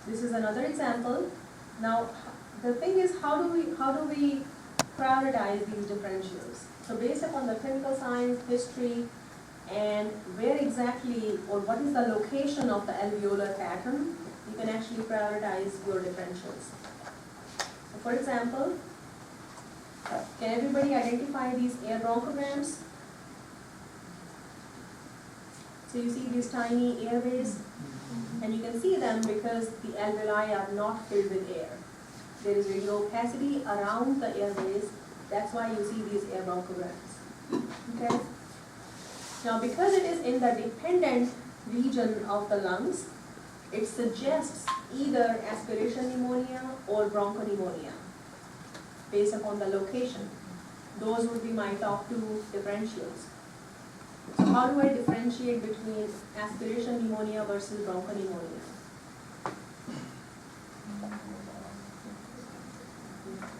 This is another example. Now, the thing is, how do we prioritize these differentials? So based upon the clinical signs, history, and where exactly, or what is the location of the alveolar pattern, you can actually prioritize your differentials. So for example, can everybody identify these air bronchograms? So you see these tiny airways, and you can see them because the alveoli are not filled with air. There is radio opacity around the airways. That's why you see these air bronchograms. Okay? Now, because it is in the dependent region of the lungs, it suggests either aspiration pneumonia or bronchopneumonia based upon the location. Those would be my top two differentials. So how do I differentiate between aspiration pneumonia versus bronchopneumonia?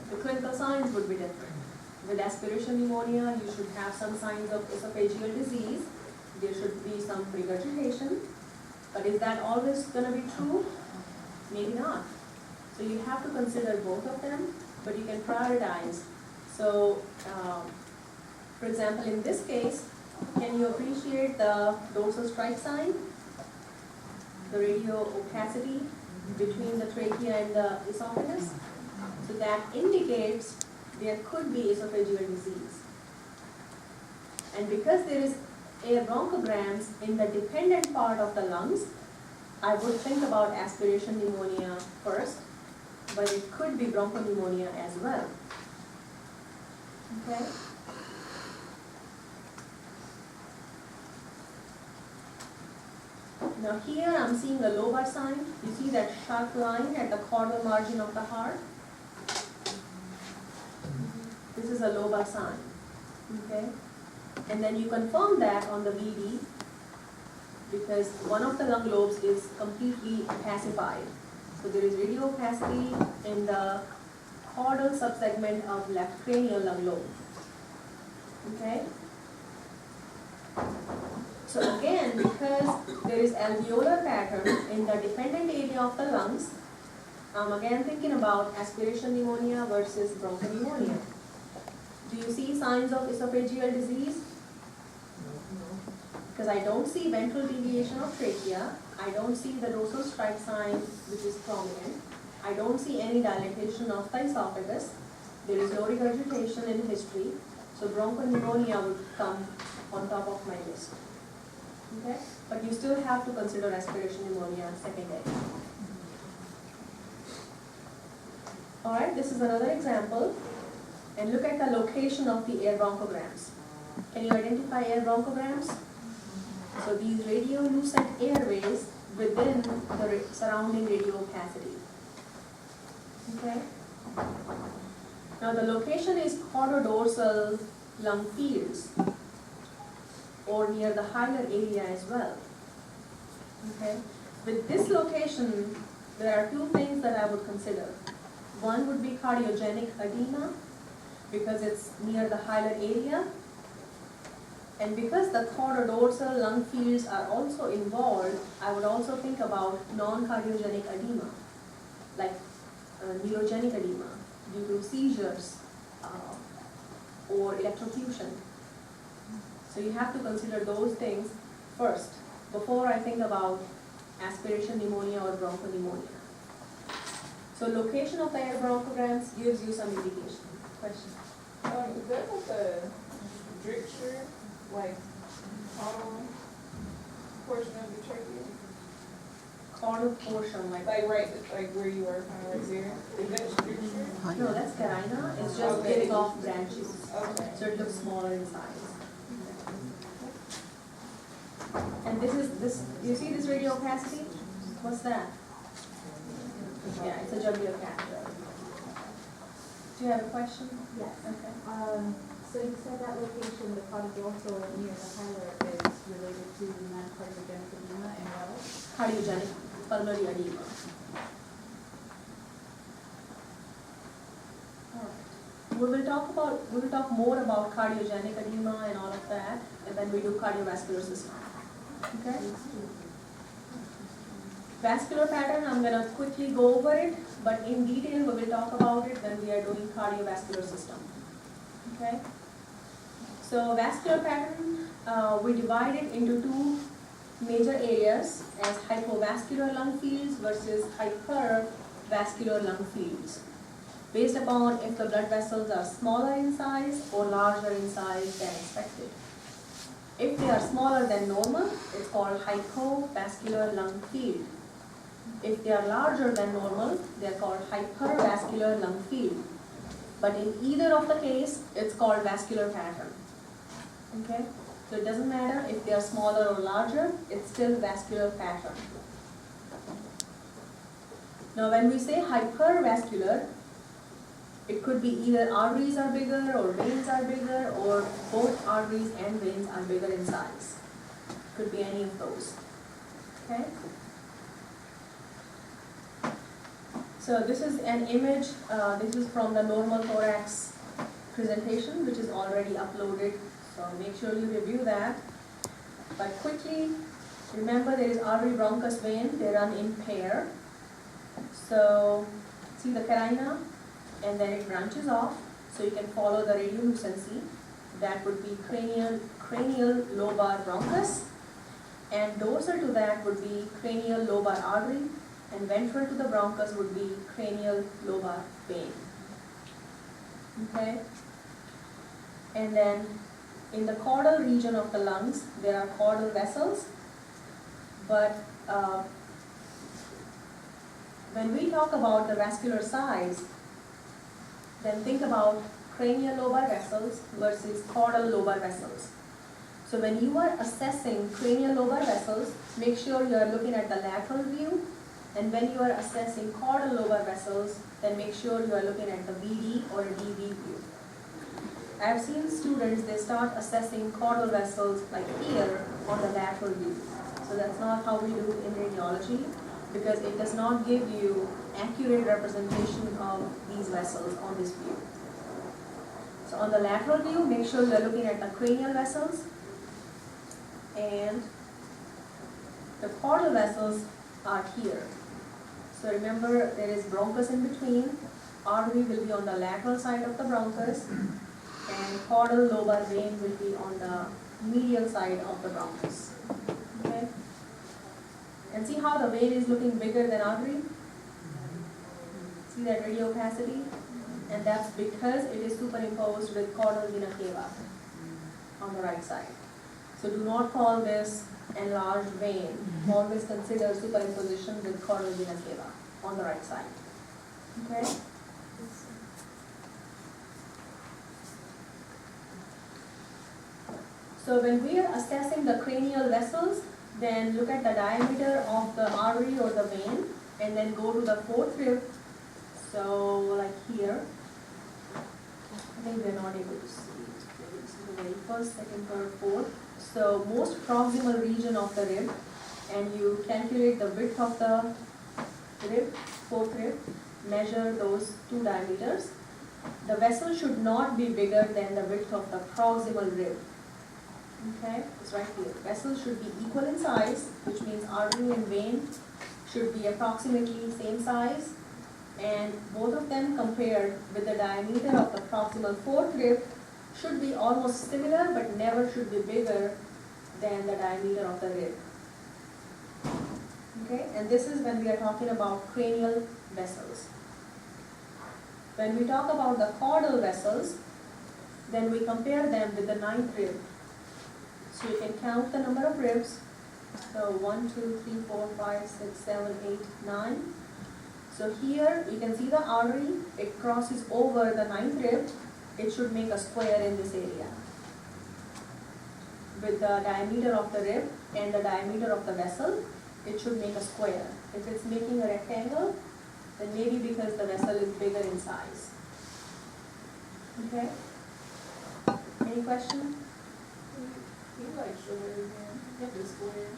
The clinical signs would be different. With aspiration pneumonia, you should have some signs of esophageal disease. There should be some regurgitation. But is that always going to be true? Maybe not. So you have to consider both of them, but you can prioritize. So, for example, in this case, can you appreciate the dorsal strike sign? The radio opacity between the trachea and the esophagus? So that indicates there could be esophageal disease. And because there is air bronchograms in the dependent part of the lungs, I would think about aspiration pneumonia first, but it could be bronchopneumonia as well. Okay? Now here I'm seeing a lobar sign. You see that sharp line at the caudal margin of the heart? This is a lobar sign. Okay? And then you confirm that on the VD because one of the lung lobes is completely opacified. So there is radio opacity in the caudal subsegment of left cranial lung lobe. Okay? So again, because there is alveolar pattern in the dependent area of the lungs, I'm again thinking about aspiration pneumonia versus bronchopneumonia. Do you see signs of esophageal disease? Because I don't see ventral deviation of trachea. I don't see the dorsal strike sign, which is prominent. I don't see any dilatation of the esophagus. There is no regurgitation in history. So bronchopneumonia would come on top of my list. Okay? But you still have to consider aspiration pneumonia secondary. Alright, this is another example. And look at the location of the air bronchograms. Can you identify air bronchograms? So these radiolucent airways within the surrounding radio opacity. Okay? Now the location is caudodorsal lung fields or near the hilar area as well. Okay? With this location, there are two things that I would consider. One would be cardiogenic edema because it's near the hilar area. And because the caudodorsal lung fields are also involved, I would also think about non-cardiogenic edema, like neurogenic edema due to seizures or electrocution. So you have to consider those things first before I think about aspiration pneumonia or bronchopneumonia. So location of the air bronchograms gives you some indication. Question? Is that like a stricture, like caudal portion of the trachea? Caudal portion, like Like where you are, kind of right there. Is that stricture? no, that's carina. It's just Okay. getting off branches, Okay. so it looks smaller in size. And this is this. You see this radio opacity? What's that? Yeah, it's a jugular catheter. Do you have a question? Yes. Okay. So you said that location, the caudodorsal near the hilar, is related to non-cardiogenic edema and what else? Cardiogenic pulmonary edema. Alright. We will talk more about cardiogenic edema and all of that, and then we do cardiovascular system. Okay? Vascular pattern, I'm going to quickly go over it, but in detail we will talk about it when we are doing cardiovascular system. Okay? So vascular pattern, we divide it into two major areas as hypovascular lung fields versus hypervascular lung fields, based upon if the blood vessels are smaller in size or larger in size than expected. If they are smaller than normal, it's called hypovascular lung field. If they are larger than normal, they are called hypervascular lung field. But in either of the case, it's called vascular pattern. Okay? So it doesn't matter if they are smaller or larger, it's still vascular pattern. Now when we say hypervascular, it could be either arteries are bigger or veins are bigger, or both arteries and veins are bigger in size. Could be any of those. Okay? So this is an image, this is from the normal thorax presentation, which is already uploaded. So make sure you review that. But quickly, remember there is artery bronchus vein, they run in pair. So see the carina, and then it branches off. So you can follow the radiolucency. That would be cranial lobar bronchus. And dorsal to that would be cranial lobar artery. And ventral to the bronchus would be cranial lobar vein. Okay? And then in the caudal region of the lungs, there are caudal vessels. But when we talk about the vascular size, then think about cranial lobar vessels versus caudal lobar vessels. So when you are assessing cranial lobar vessels, make sure you are looking at the lateral view. And when you are assessing caudal lobar vessels, then make sure you are looking at the VD or DV view. I have seen students, they start assessing caudal vessels like here on the lateral view. So that's not how we do in radiology, because it does not give you accurate representation of these vessels on this view. So on the lateral view, make sure you are looking at the cranial vessels, and the caudal vessels are here. So remember, there is bronchus in between. Artery will be on the lateral side of the bronchus, and caudal lobar vein will be on the medial side of the bronchus. Okay? And see how the vein is looking bigger than artery? See that radio opacity? And that's because it is superimposed with caudal vena cava on the right side. So do not call this enlarged vein. Always consider superimposition with caudal vena cava on the right side. Okay? So when we are assessing the cranial vessels, then look at the diameter of the artery or the vein, and then go to the fourth rib. So like here, I think we're not able to see it. Maybe this is the very first, second, third, fourth. So most proximal region of the rib, and you calculate the width of the rib, fourth rib, measure those two diameters. The vessel should not be bigger than the width of the proximal rib. Okay, it's right here. Vessels should be equal in size, which means artery and vein should be approximately same size, and both of them compared with the diameter of the proximal fourth rib should be almost similar, but never should be bigger than the diameter of the rib. Okay, and this is when we are talking about cranial vessels. When we talk about the caudal vessels, then we compare them with the ninth rib. So you can count the number of ribs. So 1, 2, 3, 4, 5, 6, 7, 8, 9. So here you can see the artery, it crosses over the ninth rib. It should make a square in this area with the diameter of the rib and the diameter of the vessel. It should make a square. If it's making a rectangle, then maybe because the vessel is bigger in size. Okay? Any question? You like sugar again? Get the square.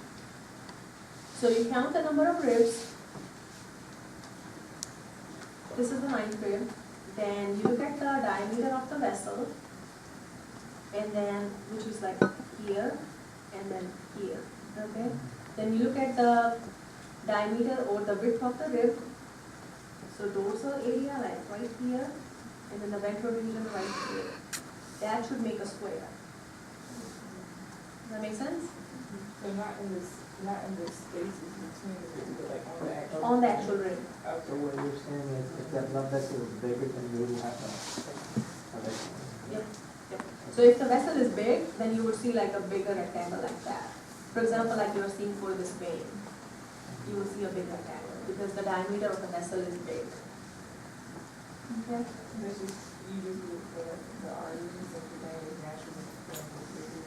So you count the number of ribs. This is the ninth rib. Then you look at the diameter of the vessel, and then, which is like here, and then here. Okay? Then you look at the diameter or the width of the rib. So dorsal area like right here, and then the ventral region right here. That should make a square. Does that make sense? So not in the spaces between the ribs, but like on the actual. On the actual rib. So what you're saying is if that blood vessel is bigger, then you really have a vessel. Yep. So if the vessel is big, then you would see like a bigger rectangle like that. For example, like you are seeing for this vein, you will see a big rectangle because the diameter of the vessel is big. Okay. That's just, you just look for the arteries and the vein is naturally bigger.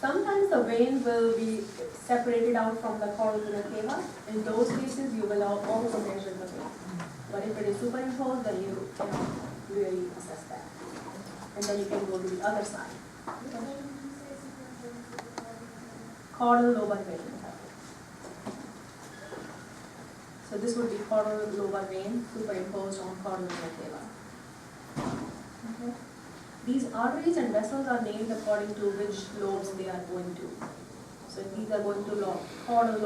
Sometimes the vein will be separated out from the caudal vena cava. In those cases, you will also measure the vein. But if it is superimposed, then you cannot really assess that. And then you can go to the other side. Caudal lobar vein. So this would be caudal lobar vein superimposed on caudal vena cava. Okay. These arteries and vessels are named according to which lobes they are going to. So if these are going to caudal lobe,